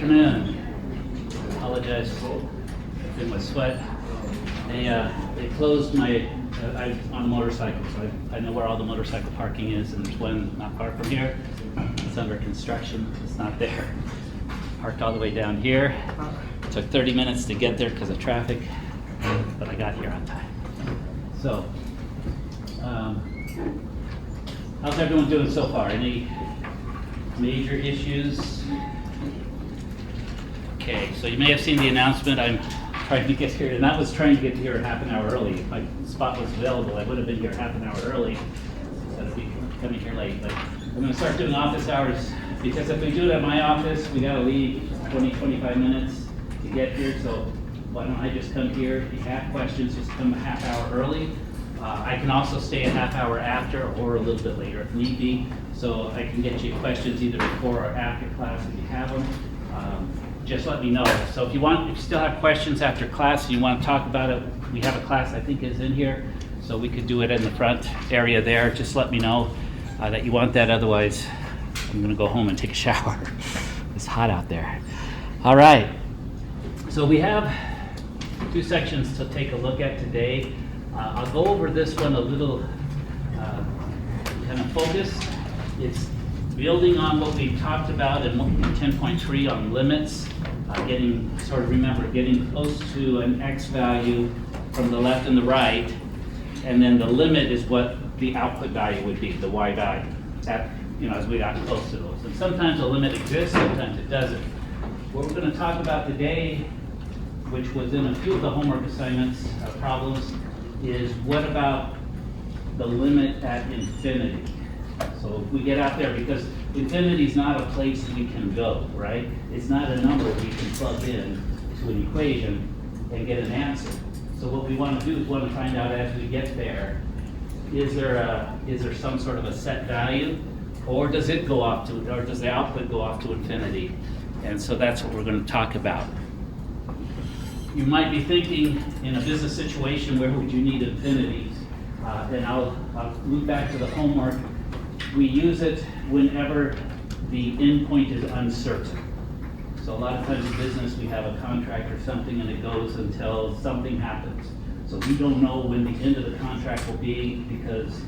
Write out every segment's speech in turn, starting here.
afternoon. Apologize in my sweat. They closed my. I'm on a motorcycle, so I know where all the motorcycle parking is, and there's one not far from here. It's under construction. It's not there. Parked all the way down here. It took 30 minutes to get there because of traffic, but I got here on time. So, how's everyone doing so far? Any major issues? Okay, so you may have seen the announcement. I'm trying to get here, and I was trying to get here half an hour early. If my spot was available, I would have been here half an hour early instead of coming here late. But I'm going to start doing office hours because if we do it at my office, we got to leave 20, 25 minutes to get here. So why don't I just come here? If you have questions, just come a half hour early. I can also stay a half hour after or a little bit later if need be. So I can get you questions either before or after class if you have them. Just let me know. So if you still have questions after class and you want to talk about it, we have a class I think is in here. So we could do it in the front area there. Just let me know that you want that. Otherwise, I'm going to go home and take a shower. It's hot out there. All right. So we have two sections to take a look at today. I'll go over this one a little kind of focused. It's building on what we talked about in 10.3 on limits, getting close to an x value from the left and the right, and then the limit is what the output value would be, the y value, as we got close to those. And sometimes a limit exists, sometimes it doesn't. What we're going to talk about today, which was in a few of the homework assignments problems, is what about the limit at infinity? So if we get out there, because infinity is not a place we can go, right? It's not a number we can plug in to an equation and get an answer. So what we want to do is want to find out as we get there, is there some sort of a set value, or does it go off to, or does the output go off to infinity? And so that's what we're going to talk about. You might be thinking in a business situation, where would you need infinity? And I'll loop back to the homework. We use it whenever the endpoint is uncertain. So a lot of times in business, we have a contract or something, and it goes until something happens. So we don't know when the end of the contract will be because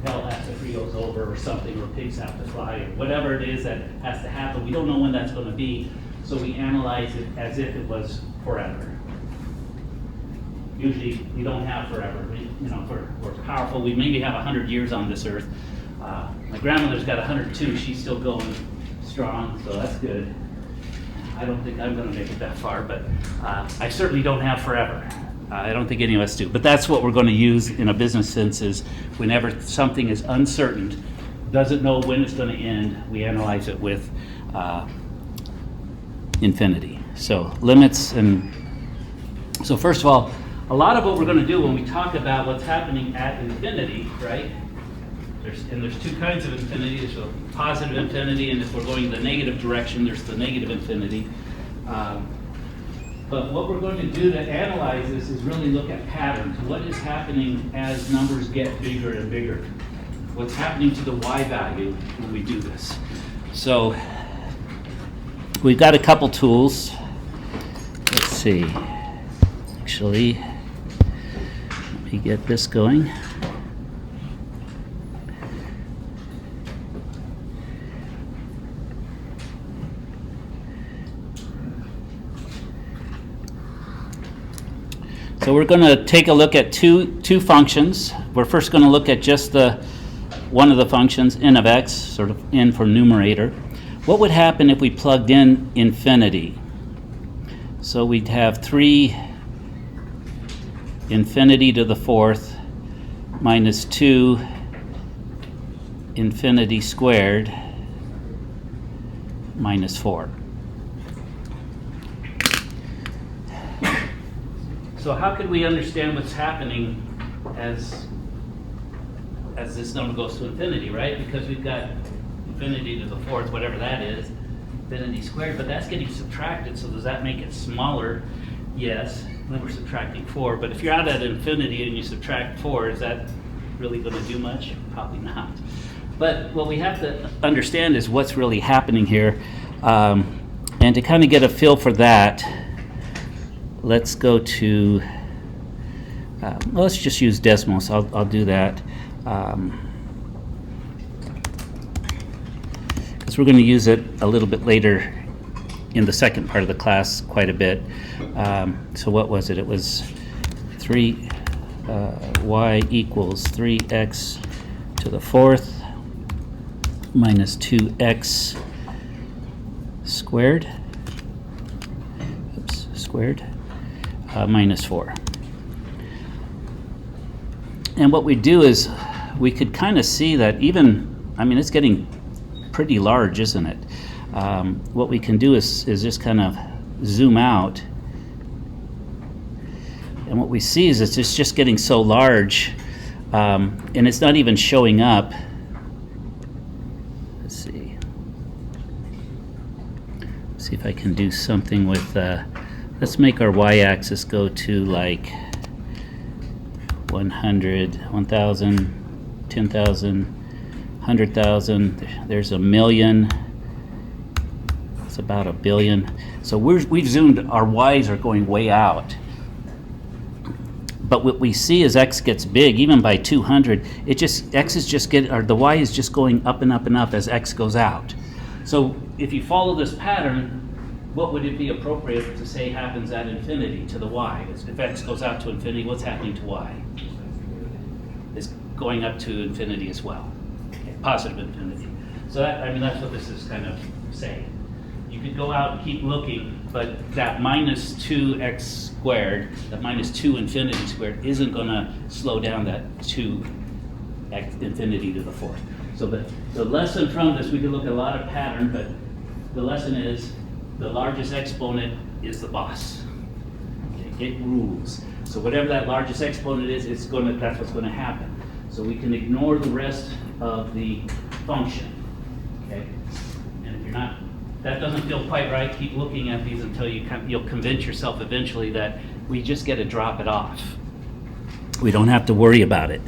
hell has to freeze over or something, or pigs have to fly, or whatever it is that has to happen. We don't know when that's going to be, so we analyze it as if it was forever. Usually, we don't have forever. We're powerful. We maybe have 100 years on this earth. My grandmother's got 102. She's still going strong, so that's good. I don't think I'm going to make it that far, but I certainly don't have forever. I don't think any of us do. But that's what we're going to use in a business sense, is whenever something is uncertain, doesn't know when it's going to end, we analyze it with infinity. So limits. And so first of all, a lot of what we're going to do when we talk about what's happening at infinity, right? There's two kinds of infinity. There's a positive infinity, and if we're going the negative direction, there's the negative infinity. But what we're going to do to analyze this is really look at patterns. What is happening as numbers get bigger and bigger? What's happening to the y value when we do this? So we've got a couple tools. Let's see. Actually, let me get this going. So we're going to take a look at two functions. We're first going to look at just one of the functions, n of x, sort of n for numerator. What would happen if we plugged in infinity? So we'd have 3 infinity to the 4th minus 2 infinity squared minus 4. So how could we understand what's happening as this number goes to infinity, right? Because we've got infinity to the 4th, whatever that is, infinity squared, but that's getting subtracted, so does that make it smaller? Yes, then we're subtracting 4, but if you're out at infinity and you subtract 4, is that really going to do much? Probably not. But what we have to understand is what's really happening here. And to kind of get a feel for that, let's go to, well, let's just use Desmos. I'll do that. Because we're going to use it a little bit later in the second part of the class quite a bit. So what was it? It was y equals 3x to the fourth minus 2x squared, squared, minus 4. And what we do is we could kind of see that even, I mean, it's getting pretty large, isn't it? What we can do is just kind of zoom out. And what we see is it's just getting so large, and it's not even showing up. Let's see. See if I can do something with, let's make our y-axis go to like 100, 1,000, 10,000, 100,000. There's a million. It's about a billion. So we've zoomed, our y's are going way out. But what we see as x gets big, even by 200, x is just or the y is just going up and up and up as x goes out. So if you follow this pattern, what would it be appropriate to say happens at infinity to the y? If x goes out to infinity, what's happening to y? It's going up to infinity as well, okay, positive infinity. So that, I mean, that's what this is kind of saying. You could go out and keep looking, but that minus 2x squared, that minus 2 infinity squared, isn't going to slow down that 2x infinity to the fourth. So the lesson from this, we could look at a lot of pattern, but the lesson is the largest exponent is the boss. Okay, it rules. So whatever that largest exponent is, that's what's going to happen. So we can ignore the rest of the function. Okay, and if you're not, that doesn't feel quite right, keep looking at these until you'll convince yourself eventually that we just get to drop it off. We don't have to worry about it.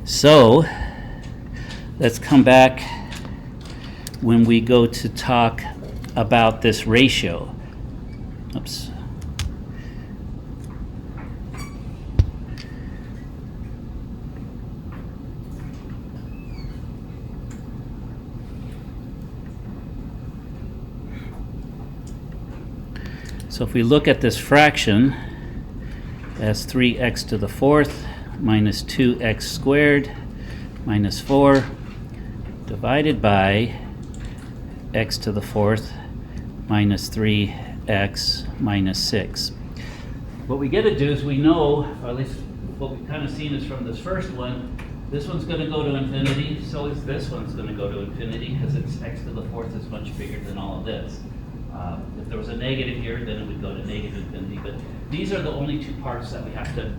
So let's come back when we go to talk about this ratio. Oops. So if we look at this fraction as 3x to the fourth minus 2x squared minus 4 divided by x to the fourth minus 3x minus 6. What we get to do is we know, or at least what we've kind of seen is from this first one, this one's going to go to infinity, so is this one's going to go to infinity because it's x to the fourth is much bigger than all of this. If there was a negative here, then it would go to negative infinity. But these are the only two parts that we have to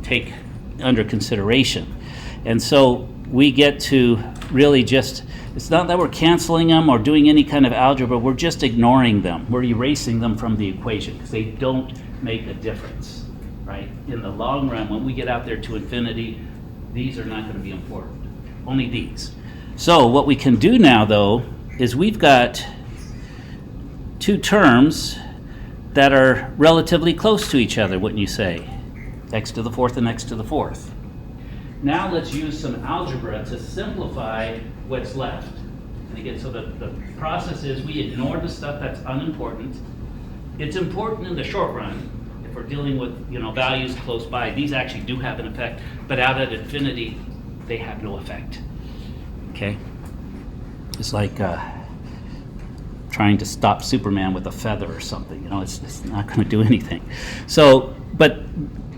take under consideration. And so we get to really just, it's not that we're canceling them or doing any kind of algebra, we're just ignoring them. We're erasing them from the equation because they don't make a difference, right? In the long run, when we get out there to infinity, these are not going to be important, only these. So what we can do now, though, is we've got two terms that are relatively close to each other, wouldn't you say? X to the fourth and x to the fourth. Now let's use some algebra to simplify what's left. And again, so the process is we ignore the stuff that's unimportant. It's important in the short run. If we're dealing with values close by, these actually do have an effect, but out at infinity, they have no effect. Okay? It's like trying to stop Superman with a feather or something. It's not going to do anything. So, but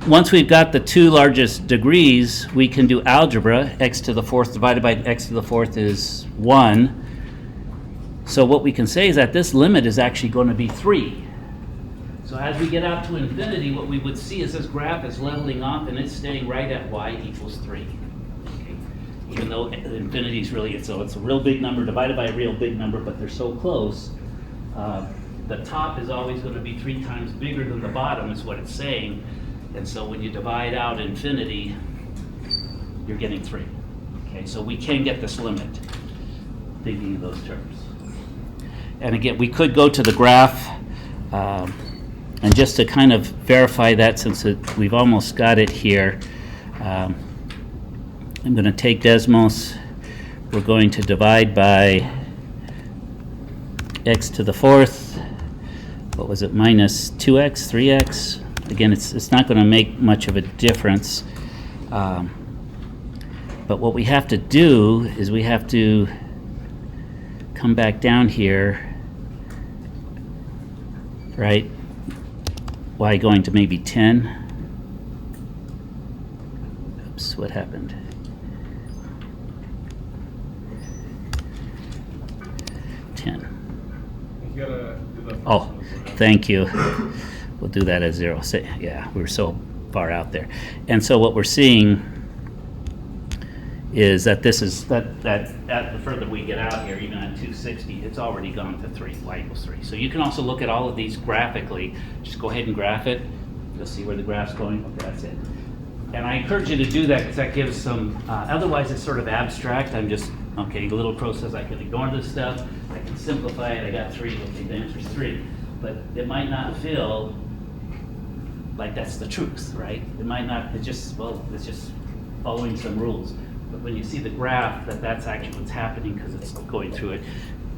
once we've got the two largest degrees, we can do algebra. X to the fourth divided by x to the fourth is 1. So what we can say is that this limit is actually going to be 3. So as we get out to infinity, what we would see is this graph is leveling off and it's staying right at y equals 3. Okay? Even though infinity is really, it's a real big number divided by a real big number, but they're so close. The top is always going to be 3 times bigger than the bottom is what it's saying. And so when you divide out infinity, you're getting 3. Okay, so we can get this limit thinking of those terms. And again, we could go to the graph, and just to kind of verify that, since we've almost got it here, I'm going to take Desmos. We're going to divide by x to the fourth. What was it, minus 2x, 3x? Again, it's not going to make much of a difference. But what we have to do is we have to come back down here, right? Y going to maybe 10. Oops, what happened? 10. You gotta do the Oh, thank you. We'll do that as 0. Yeah, we were so far out there. And so what we're seeing is that this is, that the further we get out here, even at 260, it's already gone to 3, y equals 3. So you can also look at all of these graphically. Just go ahead and graph it. You'll see where the graph's going. Okay, that's it. And I encourage you to do that because that gives some, otherwise it's sort of abstract. I'm just, okay, the little pro says I can ignore this stuff. I can simplify it. I got 3. Okay, the answer's 3. But it might not feel like that's the truth, right? It might not, it's just following some rules. But when you see the graph, that's actually what's happening because it's going through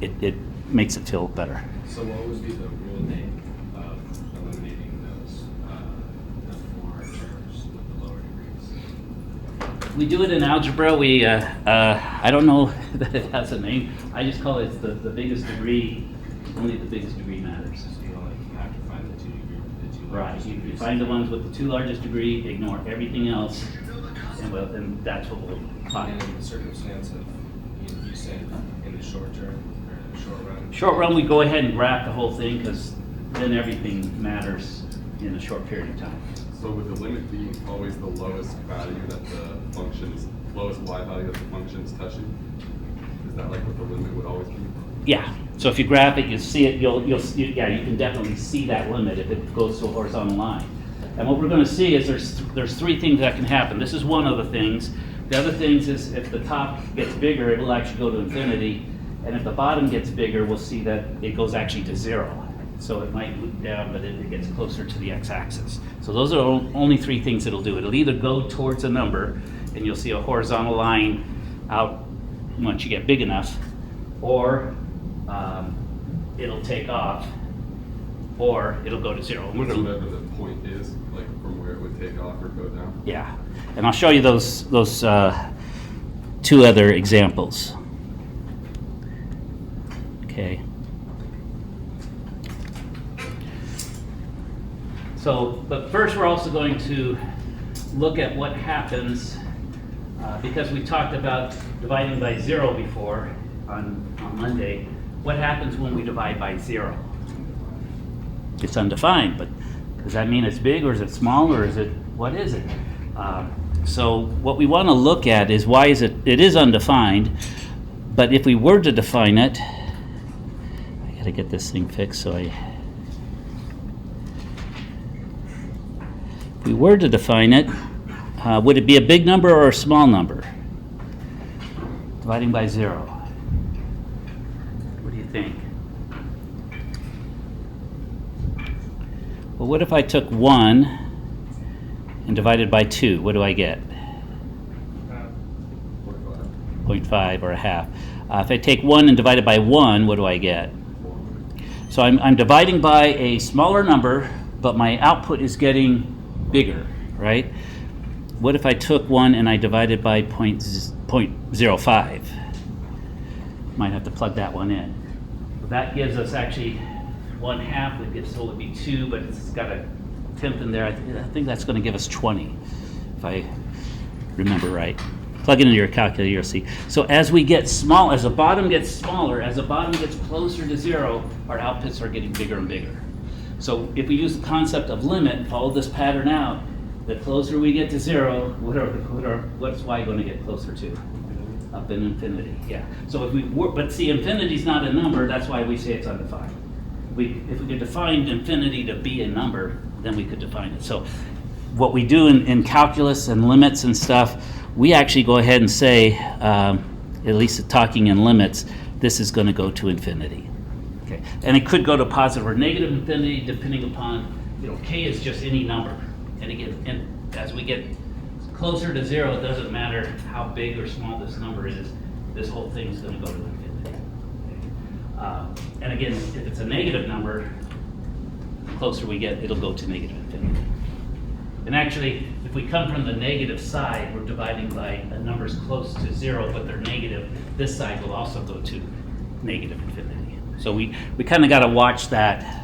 it, it makes it feel better. So what would be the rule name of eliminating those the 4 terms with the lower degrees? We do it in algebra. I don't know that it has a name. I just call it the biggest degree. Only the biggest degree matters. So you only have to find the two Right. largest You degrees. find the ones with the 2 largest degree, ignore everything else, and that's what we'll find. And in the circumstance of, you said in the short term, or in the short run. Short run, we go ahead and graph the whole thing because then everything matters in a short period of time. So would the limit be always the lowest value that the function is, lowest y value that the function is touching? Is that like what the limit would always be? Yeah. So if you graph it, you see it. You can definitely see that limit if it goes to a horizontal line. And what we're going to see is there's 3 things that can happen. This is one of the things. The other things is if the top gets bigger, it'll actually go to infinity. And if the bottom gets bigger, we'll see that it goes actually to 0. So it might move down, but it gets closer to the x-axis. So those are only 3 things it'll do. It'll either go towards a number, and you'll see a horizontal line out once you get big enough, or it'll take off, or it'll go to 0. And we're going to Whatever the point is, like from where it would take off or go down. Yeah, and I'll show you those 2 other examples. Okay. So, but first we're also going to look at what happens, because we talked about dividing by 0 before on Monday. What happens when we divide by 0? It's undefined, but does that mean it's big, or is it small, or is it, what is it? So what we want to look at is why is it is undefined, but if we were to define it, I gotta get this thing fixed if we were to define it, would it be a big number or a small number? Dividing by 0. What do you think? Well, what if I took 1 and divided by 2? What do I get? 0.5 or a half. If I take 1 and divide it by 1, what do I get? So I'm dividing by a smaller number, but my output is getting bigger, right? What if I took 1 and I divided by 0.05? Might have to plug that one in. That gives us actually 1/2. It gives, so it would be 2, but it's got a 10th in there. I think that's going to give us 20, if I remember right. Plug it into your calculator, you'll see. So as we get small, as the bottom gets smaller, as the bottom gets closer to 0, our outputs are getting bigger and bigger. So if we use the concept of limit, follow this pattern out, the closer we get to 0, what's y going to get closer to? Up in infinity, yeah. So if we were, but see, infinity is not a number, that's why we say it's undefined. If we could define infinity to be a number, then we could define it. So what we do in calculus and limits and stuff, we actually go ahead and say, at least talking in limits, this is going to go to infinity. Okay, and it could go to positive or negative infinity depending upon, k is just any number. And again, and as we get closer to 0, it doesn't matter how big or small this number is, this whole thing is going to go to infinity. Okay. And again, if it's a negative number, the closer we get, it'll go to negative infinity. And actually, if we come from the negative side, we're dividing by numbers close to 0, but they're negative. This side will also go to negative infinity. So we kind of got to watch that.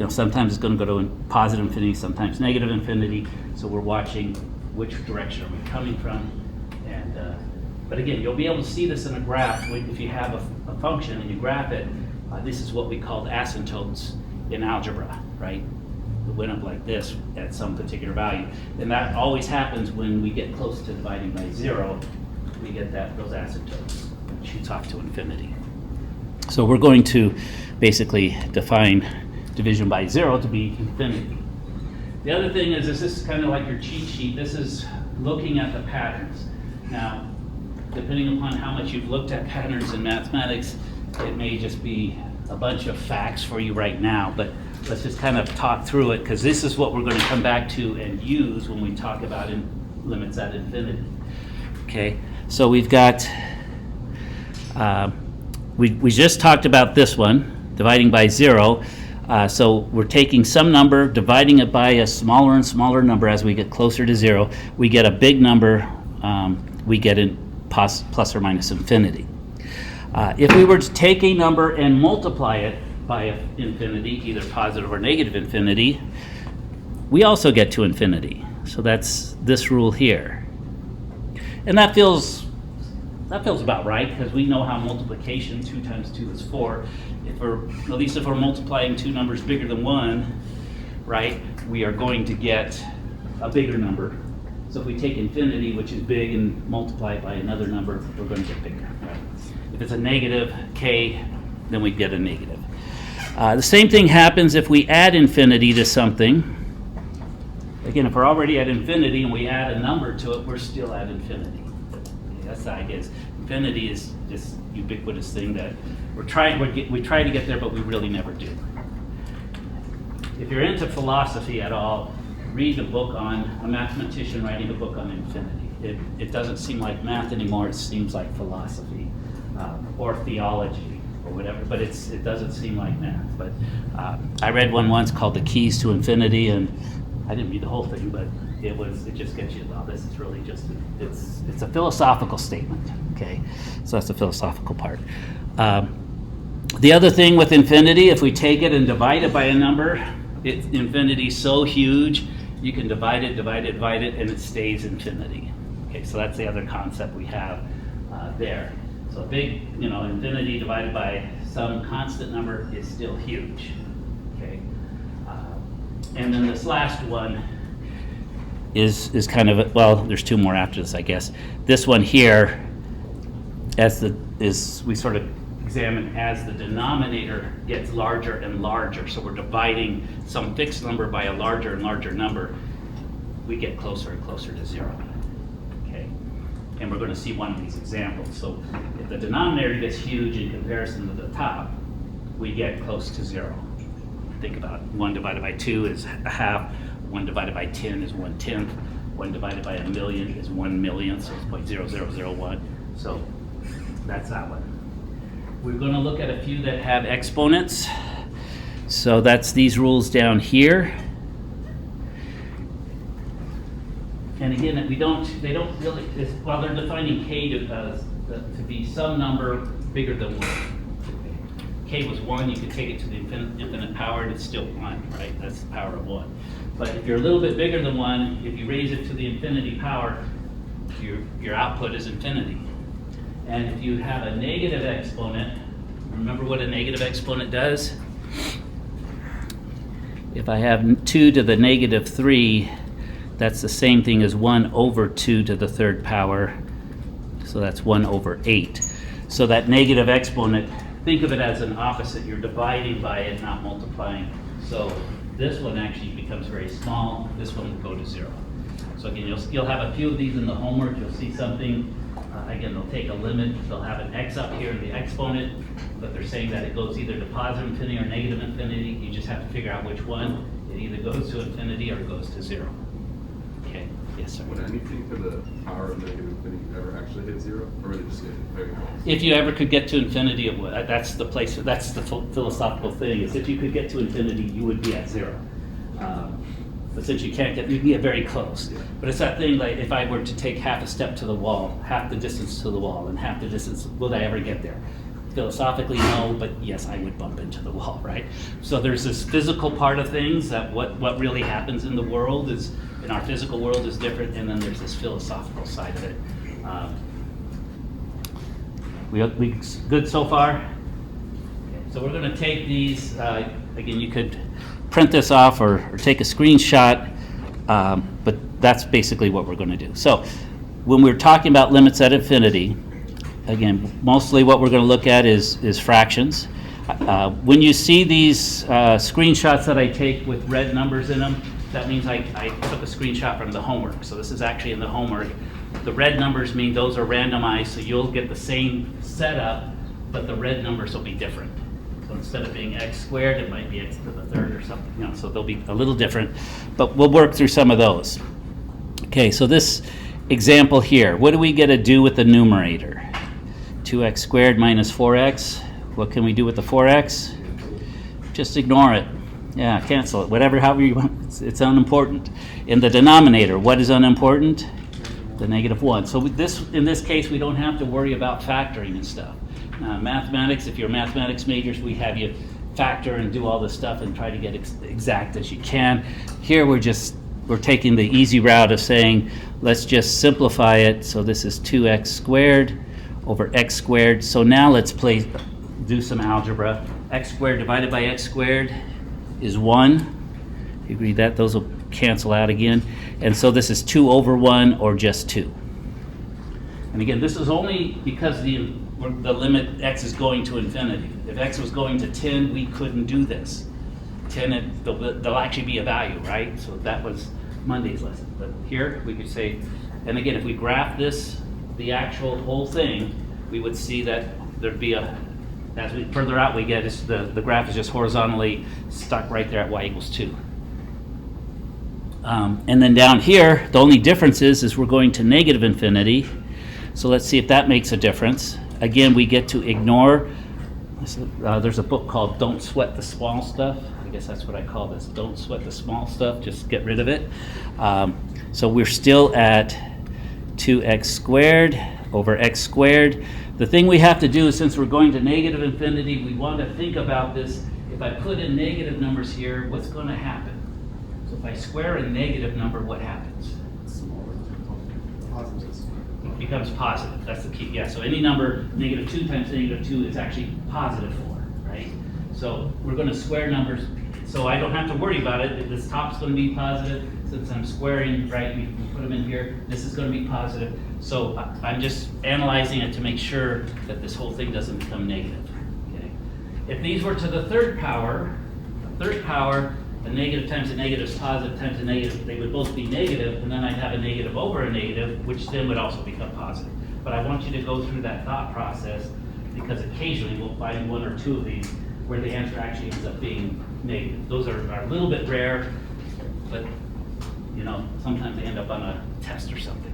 Sometimes it's going to go to positive infinity, sometimes negative infinity. So we're watching which direction are we coming from. And but again, you'll be able to see this in a graph. If you have a function and you graph it, this is what we call asymptotes in algebra, right? It went up like this at some particular value. And that always happens when we get close to dividing by 0. We get those asymptotes, which shoots off to infinity. So we're going to basically define division by 0 to be infinity. The other thing is this is kind of like your cheat sheet. This is looking at the patterns. Now, depending upon how much you've looked at patterns in mathematics, it may just be a bunch of facts for you right now, but let's just kind of talk through it, because this is what we're going to come back to and use when we talk about limits at infinity. Okay, so we've got, we just talked about this one, dividing by 0. So we're taking some number, dividing it by a smaller and smaller number as we get closer to 0. We get a big number, we get in plus or minus infinity. If we were to take a number and multiply it by infinity, either positive or negative infinity, we also get to infinity. So that's this rule here. And that feels about right, because we know how multiplication, 2 times 2 is 4. At least if we're multiplying two numbers bigger than 1, right, we are going to get a bigger number. So if we take infinity, which is big, and multiply it by another number, we're going to get bigger, right? If it's a negative k, then we get a negative. The same thing happens if we add infinity to something. Again, if we're already at infinity and we add a number to it, we're still at infinity. Okay, that's the idea. Infinity is this ubiquitous thing that we try to get there, but we really never do. If you're into philosophy at all, read a book on a mathematician writing a book on infinity. It doesn't seem like math anymore. It seems like philosophy or theology or whatever, but it doesn't seem like math. But I read one once called The Keys to Infinity, and I didn't read the whole thing, but it just gets you, well, this is really just, it's a philosophical statement, okay? So that's the philosophical part. The other thing with infinity, if we take it and divide it by a number, infinity is so huge, you can divide it, and it stays infinity. Okay, so that's the other concept we have there. So a big, infinity divided by some constant number is still huge. Okay, and then this last one is kind of well, there's two more after this, I guess. This one here, we sort of examine as the denominator gets larger and larger. So we're dividing some fixed number by a larger and larger number. We get closer and closer to 0. Okay, and we're going to see one of these examples. So if the denominator gets huge in comparison to the top, we get close to 0. Think about it. 1 divided by 2 is a half. 1 divided by 10 is 1/10. 1 divided by 1,000,000 is 1,000,000. So it's 0.0001. So that's that one. We're going to look at a few that have exponents. So that's these rules down here. And again, they don't really, well, they're defining k to be some number bigger than 1. K was 1, you could take it to the infinite power, and it's still 1, right? That's the power of 1. But if you're a little bit bigger than 1, if you raise it to the infinity power, your output is infinity. And if you have a negative exponent, remember what a negative exponent does? If I have 2 to the negative 3, that's the same thing as 1 over 2 to the third power. So that's 1 over 8. So that negative exponent, think of it as an opposite. You're dividing by it, not multiplying. So this one actually becomes very small. This one will go to 0. So again, you'll have a few of these in the homework. You'll see something Again, they'll take a limit, they'll have an x up here in the exponent, but they're saying that it goes either to positive infinity or negative infinity. You just have to figure out which one. It either goes to infinity or it goes to 0. Okay, yes, sir. Would anything to the power of negative infinity ever actually hit 0? Or would it just get very close? If you ever could get to infinity, it would. That's the place, that's the philosophical thing, is if you could get to infinity, you would be at 0. But since you can't get, you'd get very close. But it's that thing, like if I were to take half a step to the wall, half the distance to the wall, and half the distance, will I ever get there? Philosophically, no, but yes, I would bump into the wall, right? So there's this physical part of things, that what really happens in the world is, in our physical world is different, and then there's this philosophical side of it. We good so far? Okay, so we're gonna take these, again, you could print this off or take a screenshot, but that's basically what we're gonna do. So when we're talking about limits at infinity, again, mostly what we're going to look at is fractions. When you see these screenshots that I take with red numbers in them, that means I took a screenshot from the homework. So this is actually in the homework. The red numbers mean those are randomized, so you'll get the same setup, but the red numbers will be different. So instead of being x squared, it might be x to the third or something. You know, so they'll be a little different, but we'll work through some of those. Okay, so this example here, what do we get to do with the numerator? 2x squared minus 4x. What can we do with the 4x? Just ignore it. Yeah, cancel it. Whatever, however you want. It's unimportant. In the denominator, what is unimportant? The -1. So in this case, we don't have to worry about factoring and stuff. Mathematics, if you're mathematics majors, we have you factor and do all this stuff and try to get exact as you can. Here we're taking the easy route of saying, let's just simplify it. So this is 2x squared over x squared. So now let's do some algebra. X squared divided by x squared is 1. You agree that those will cancel out again. And so this is 2 over 1 or just 2. And again, this is only because the limit x is going to infinity. If x was going to 10, we couldn't do this. 10, there'll actually be a value, right? So that was Monday's lesson. But here we could say, and again, if we graph this, the actual whole thing, we would see that there'd be as we further out we get, the graph is just horizontally stuck right there at y equals 2. And then down here, the only difference is we're going to negative infinity. So let's see if that makes a difference. Again, we get to ignore, there's a book called Don't Sweat the Small Stuff. I guess that's what I call this. Don't sweat the small stuff, just get rid of it. So we're still at 2x squared over x squared. The thing we have to do is, since we're going to negative infinity, we want to think about this. If I put in negative numbers here, what's going to happen? So if I square a negative number, what happens? It becomes positive. That's the key. Yeah, so any number, -2 times -2 is actually +4, right? So we're going to square numbers, so I don't have to worry about it. This top's going to be positive. Since I'm squaring, right, we put them in here, this is going to be positive. So I'm just analyzing it to make sure that this whole thing doesn't become negative. Okay? If these were to the third power, a negative times a negative is positive times a negative, they would both be negative, and then I'd have a negative over a negative, which then would also become positive. But I want you to go through that thought process, because occasionally we'll find one or two of these where the answer actually ends up being negative. Those are a little bit rare, but you know, sometimes they end up on a test or something.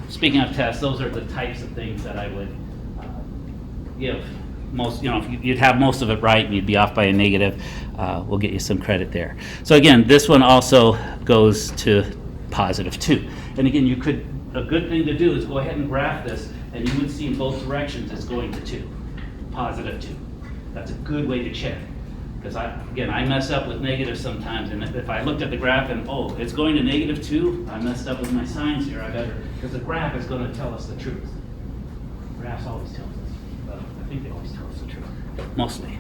Speaking of tests, those are the types of things that I would give most, you know, if you'd have most of it right and you'd be off by a negative, we'll get you some credit there. So again, this one also goes to +2. And again, a good thing to do is go ahead and graph this, and you would see in both directions it's going to 2, +2. That's a good way to check. Because I mess up with negatives sometimes, and if I looked at the graph and, oh, it's going to -2, I messed up with my signs here, I better, because the graph is going to tell us the truth. Graphs always tell us. Well, I think they always tell us the truth, mostly.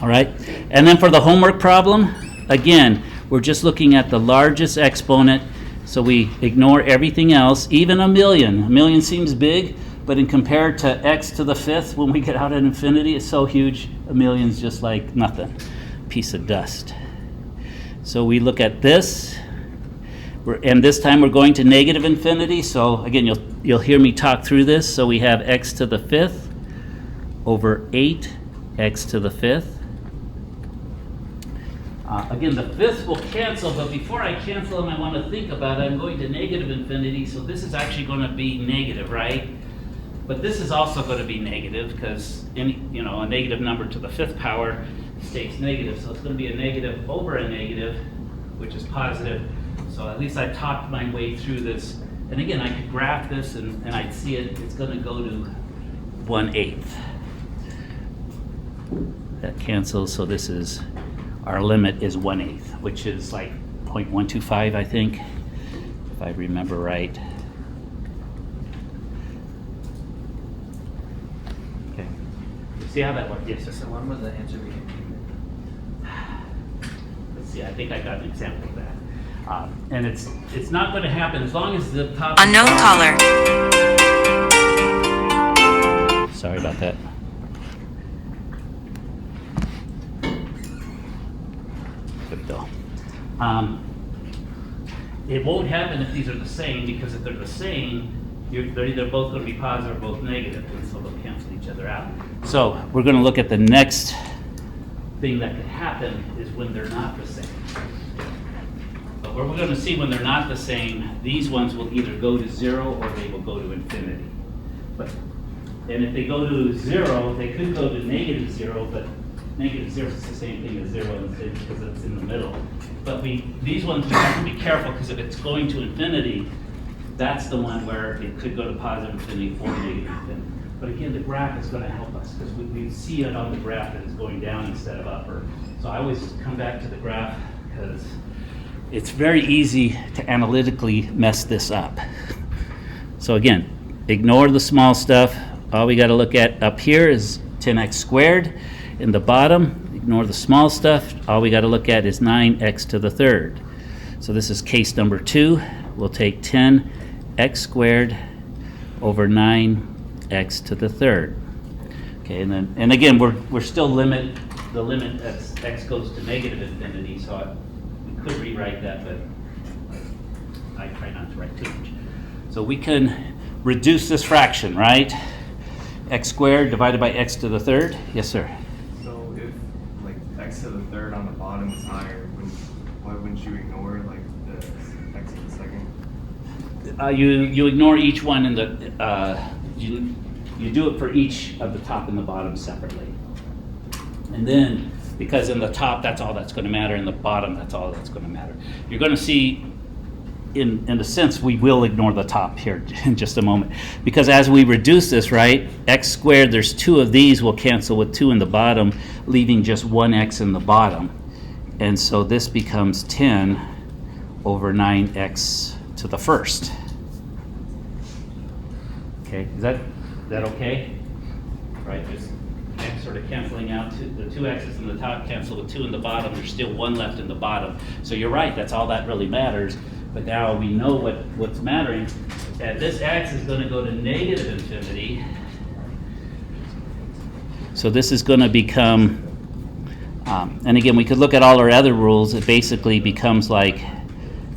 All right, and then for the homework problem, again, we're just looking at the largest exponent, so we ignore everything else, even a million. A million seems big, but in compared to x to the 5th, when we get out at infinity, it's so huge, a million's just like nothing, piece of dust. So we look at this, And this time we're going to negative infinity. So again, you'll hear me talk through this. So we have x to the 5th over 8x to the 5th. Again, the 5ths will cancel, but before I cancel them, I want to think about it. I'm going to negative infinity, so this is actually going to be negative, right? But this is also going to be negative because a negative number to the 5th power stays negative. So it's going to be a negative over a negative, which is positive. So at least I talked my way through this. And again, I could graph this and I'd see it. It's going to go to 1/8. That cancels, so this is, our limit is 1/8, which is like 0.125, I think, if I remember right. Okay. See how that works? Yes, sir. So when was the answer being Let's see, I think I got an example of that. And it's not going to happen as long as the top... Unknown caller. Sorry about that. There we go. It won't happen if these are the same, because if they're the same, they're either both going to be positive or both negative, and so they'll cancel each other out. So we're going to look at the next thing that could happen is when they're not the same. But what we're going to see when they're not the same, these ones will either go to 0 or they will go to infinity. And if they go to 0, they could go to negative 0, but negative 0 is the same thing as 0 because it's in the middle. But these ones we have to be careful, because if it's going to infinity, that's the one where it could go to positive infinity or negative infinity. But again, the graph is going to help us, because we see it on the graph that it's going down instead of up. So I always come back to the graph, because it's very easy to analytically mess this up. So again, ignore the small stuff. All we got to look at up here is 10x squared. In the bottom, ignore the small stuff. All we got to look at is 9x to the 3rd. So this is case number 2. We'll take 10x squared over 9x to the 3rd. Okay, and again, we're still the limit as x goes to negative infinity. So we could rewrite that, but I try not to write too much. So we can reduce this fraction, right? X squared divided by x to the 3rd. Yes, sir. So if like x to the 3rd on the bottom is higher, why wouldn't you ignore like the x to the 2nd? You ignore each one in the you do it for each of the top and the bottom separately. And then, because in the top that's all that's going to matter, in the bottom that's all that's going to matter. You're going to see, in a sense, we will ignore the top here in just a moment, because as we reduce this, right, x squared, there's 2 of these will cancel with 2 in the bottom, leaving just 1x in the bottom. And so this becomes 10 over 9x to the 1st. Okay, is that okay? Right, just x sort of canceling out, the 2 x's in the top cancel with 2 in the bottom, there's still 1 left in the bottom. So you're right, that's all that really matters. But now we know what's mattering. And this x is going to go to negative infinity. So this is going to become, and again, we could look at all our other rules. It basically becomes like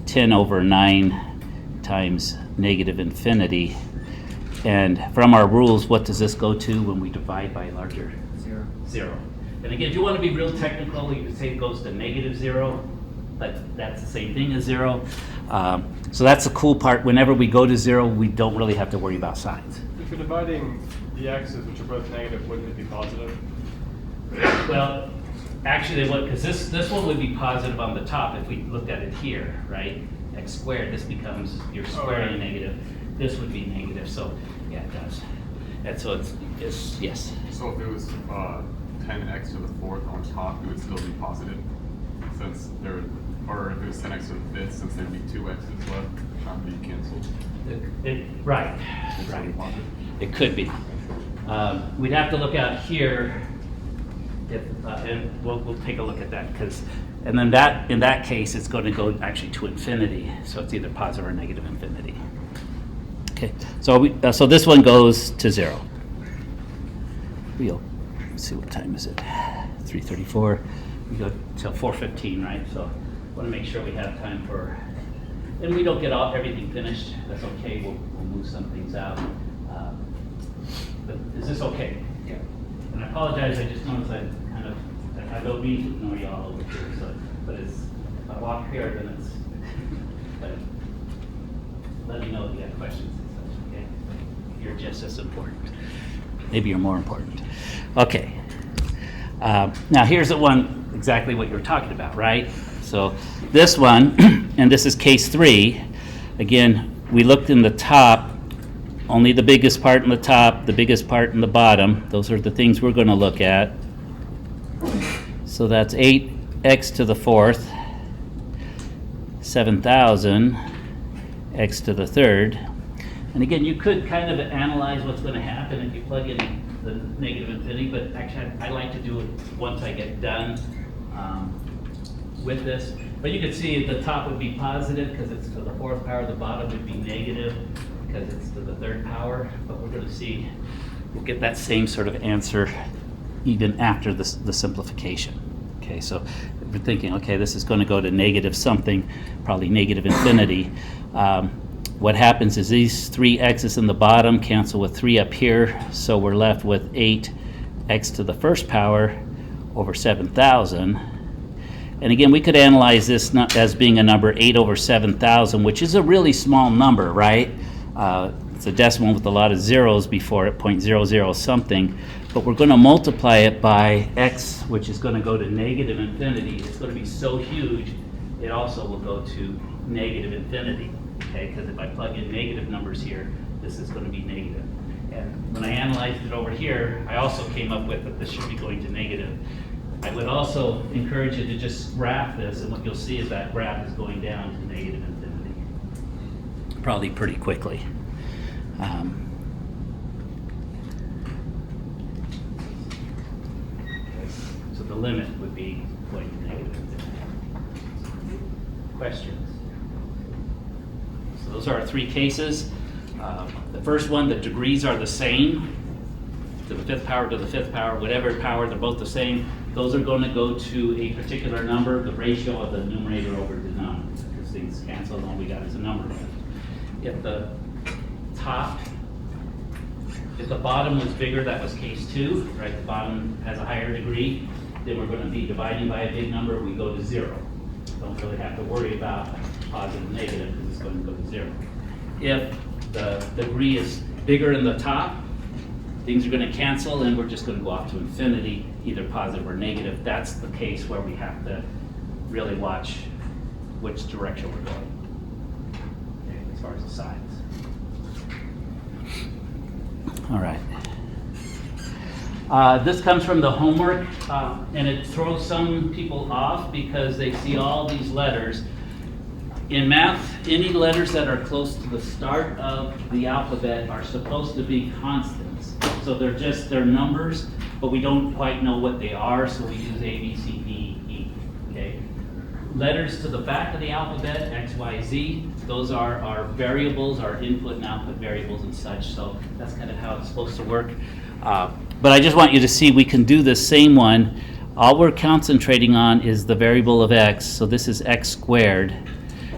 10 over 9 times negative infinity. And from our rules, what does this go to when we divide by larger? 0. 0. And again, if you want to be real technical, you could say it goes to negative 0. But that's the same thing as 0. So that's the cool part. Whenever we go to 0, we don't really have to worry about signs. If you're dividing the x's, which are both negative, wouldn't it be positive? Well, actually they would, because this one would be positive on the top if we looked at it here, right? X squared, this becomes, you're squaring a negative. This would be negative, so yeah, it does. And so it's yes. So if it was 10x to the 4th on top, it would still be positive, since there, or if it was 10x to the 5th, since there'd be 2 x's left, not be canceled. Right. It could be. We'd have to look out here, and we'll take a look at that, and then in that case, it's going to go actually to infinity. So it's either positive or negative infinity. Okay. So this one goes to 0. Let's see, what time is it? 3:34. We go till 4:15, right? So I want to make sure we have time for and we don't get everything finished, that's okay, we'll move some things out. But is this okay? Yeah. And I apologize, I just noticed I don't mean to ignore y'all over here, so, but it's, if I walk here, then it's, but let me know if you have questions and such, okay? You're just as important. Maybe you're more important. Okay. Now here's the one, exactly what you're talking about, right? So this one, and this is case 3. Again, we looked in the top, only the biggest part in the top, the biggest part in the bottom. Those are the things we're going to look at. So that's 8x to the 4th, 7,000 x to the 3rd. And again, you could kind of analyze what's going to happen if you plug in the negative infinity, but actually I like to do it once I get done with this. But you can see the top would be positive because it's to the 4th power, the bottom would be negative because it's to the 3rd power. But we're going to see, we'll get that same sort of answer even after the simplification. Okay, so if we're thinking, okay, this is going to go to negative something, probably negative infinity. What happens is these 3 x's in the bottom cancel with 3 up here, so we're left with 8x to the 1st power over 7,000. And again, we could analyze this not as being a number 8 over 7,000, which is a really small number, right? It's a decimal with a lot of zeros before it, 0.00 something. But we're going to multiply it by x, which is going to go to negative infinity. It's going to be so huge, it also will go to negative infinity. Okay, because if I plug in negative numbers here, this is going to be negative. And when I analyzed it over here, I also came up with that this should be going to negative. I would also encourage you to just graph this, and what you'll see is that graph is going down to negative infinity. Probably pretty quickly. So the limit would be going to negative infinity. Questions? So those are our 3 cases. The first one, the degrees are the same, to the 5th power to the 5th power, whatever power, they're both the same. Those are going to go to a particular number, the ratio of the numerator over denominator, because things cancel and all we got is a number left. If the bottom was bigger, that was case 2, right? The bottom has a higher degree, then we're going to be dividing by a big number, we go to 0. Don't really have to worry about positive, negative, because it's going to go to 0. If the degree is bigger in the top, things are going to cancel and we're just going to go off to infinity, either positive or negative. That's the case where we have to really watch which direction we're going, okay, as far as the size. All right. This comes from the homework, and it throws some people off because they see all these letters. In math, any letters that are close to the start of the alphabet are supposed to be constants. So they're numbers, but we don't quite know what they are, so we use A, B, C, D, E, okay? Letters to the back of the alphabet, X, Y, Z, those are our variables, our input and output variables and such, so that's kind of how it's supposed to work. But I just want you to see we can do the same one. All we're concentrating on is the variable of x, so this is x squared.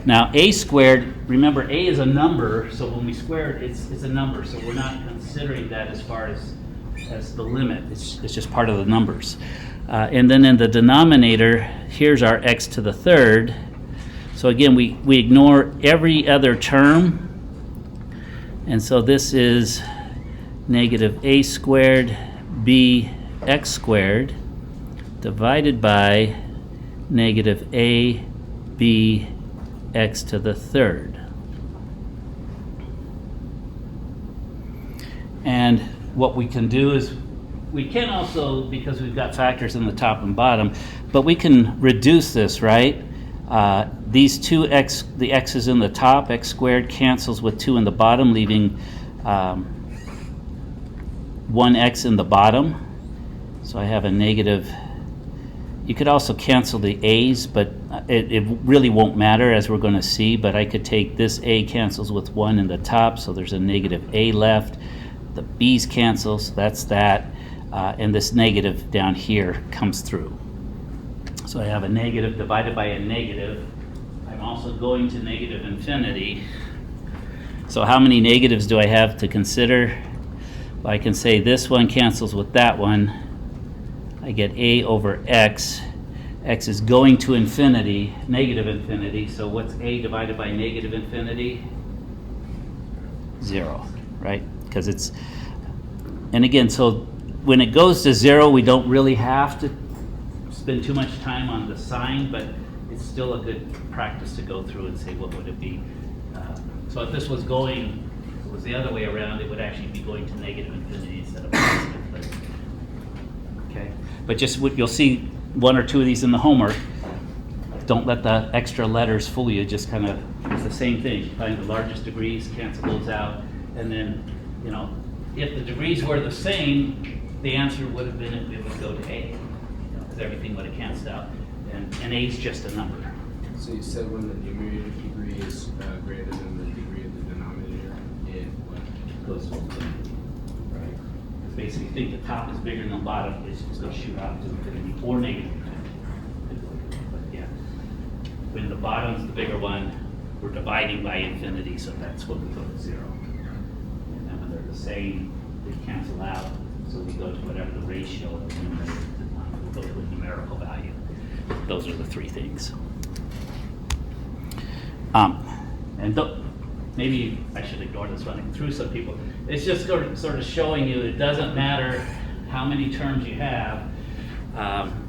Now a squared, remember a is a number, so when we square it, it's a number, so we're not considering that as far as the limit. It's just part of the numbers. And then in the denominator, here's our x to the 3rd. So again, we ignore every other term, and so this is negative a squared b x squared divided by negative a b x to the 3rd. And what we can do is we can also, because we've got factors in the top and bottom, but we can reduce this, right? These two x, the x's in the top, x squared cancels with 2 in the bottom, leaving 1x in the bottom. So I have a negative. You could also cancel the a's, but it really won't matter, as we're going to see. But I could take this a cancels with 1 in the top, so there's a negative a left. The b's cancel, so that's that. And this negative down here comes through. So I have a negative divided by a negative. I have I'm also going to negative infinity. So how many negatives do I have to consider? Well, I can say this one cancels with that one. I get a over x. X is going to infinity, negative infinity. So what's a divided by negative infinity? 0, right? Because it's, and again, so when it goes to 0, we don't really have to spend too much time on the sign, but it's still a good practice to go through and say, what would it be? So if this was going, if it was the other way around, it would actually be going to negative infinity instead of positive. But, okay, but just what you'll see, 1 or 2 of these in the homework. Don't let the extra letters fool you. Just kind of, it's the same thing. Find the largest degrees, cancel those out, and then, you know, if the degrees were the same, the answer would have been it would go to A, because everything would have canceled out, and A is just a number. So you said when the numerator degree is greater than the degree of the denominator, it what? Goes to infinity, right? Because basically, you think the top is bigger than the bottom, it's just going to shoot out to infinity or negative infinity. But yeah, when the bottom's the bigger one, we're dividing by infinity, so that's when we go to 0. And then when they're the same, they cancel out, so we go to whatever the ratio of the numerator to the denominator. We'll go to a numerical value. Those are the 3 things. And maybe I should ignore this running through some people. It's just sort of showing you it doesn't matter how many terms you have.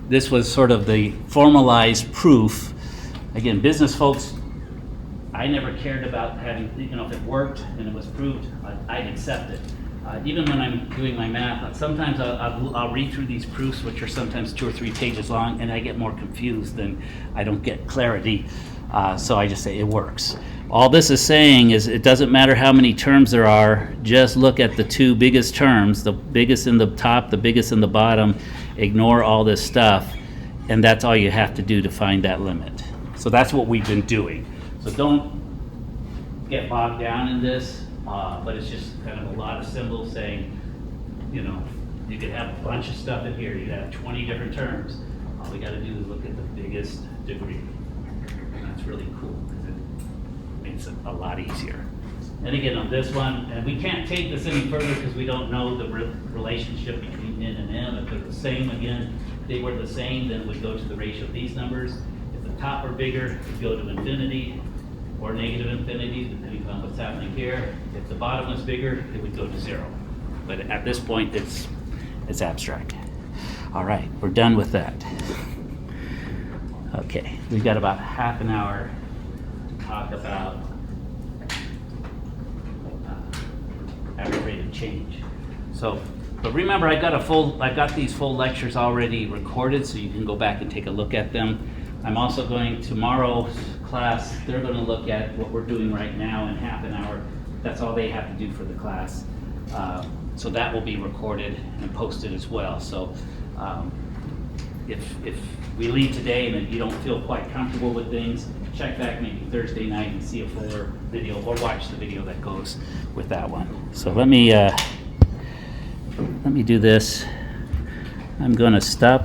This was sort of the formalized proof. Again, business folks, I never cared about having, you know, if it worked and it was proved, I'd accept it. Even when I'm doing my math, sometimes I'll read through these proofs, which are sometimes 2 or 3 pages long, and I get more confused than I don't get clarity. So I just say it works. All this is saying is it doesn't matter how many terms there are, just look at the 2 biggest terms, the biggest in the top, the biggest in the bottom, ignore all this stuff, and that's all you have to do to find that limit. So that's what we've been doing. So don't get bogged down in this, but it's just kind of a lot of symbols saying, you know, you could have a bunch of stuff in here, you could have 20 different terms. All we got to do is look at the biggest degree. And that's really cool because it makes it a lot easier. And again, on this one, and we can't take this any further because we don't know the relationship between N and M. If they're the same, again, if they were the same, then we'd go to the ratio of these numbers. If the top are bigger, we'd go to infinity or negative infinity, depending on what's happening here. If the bottom was bigger, it would go to 0. But at this point, it's abstract. All right, we're done with that. Okay, we've got about half an hour to talk about average rate of change. So, but remember, I've got these full lectures already recorded, so you can go back and take a look at them. I'm also going, tomorrow's class, they're going to look at what we're doing right now in half an hour. That's all they have to do for the class. So that will be recorded and posted as well. So if we leave today and you don't feel quite comfortable with things, check back maybe Thursday night and see a fuller video, or watch the video that goes with that one. So let me do this. I'm going to stop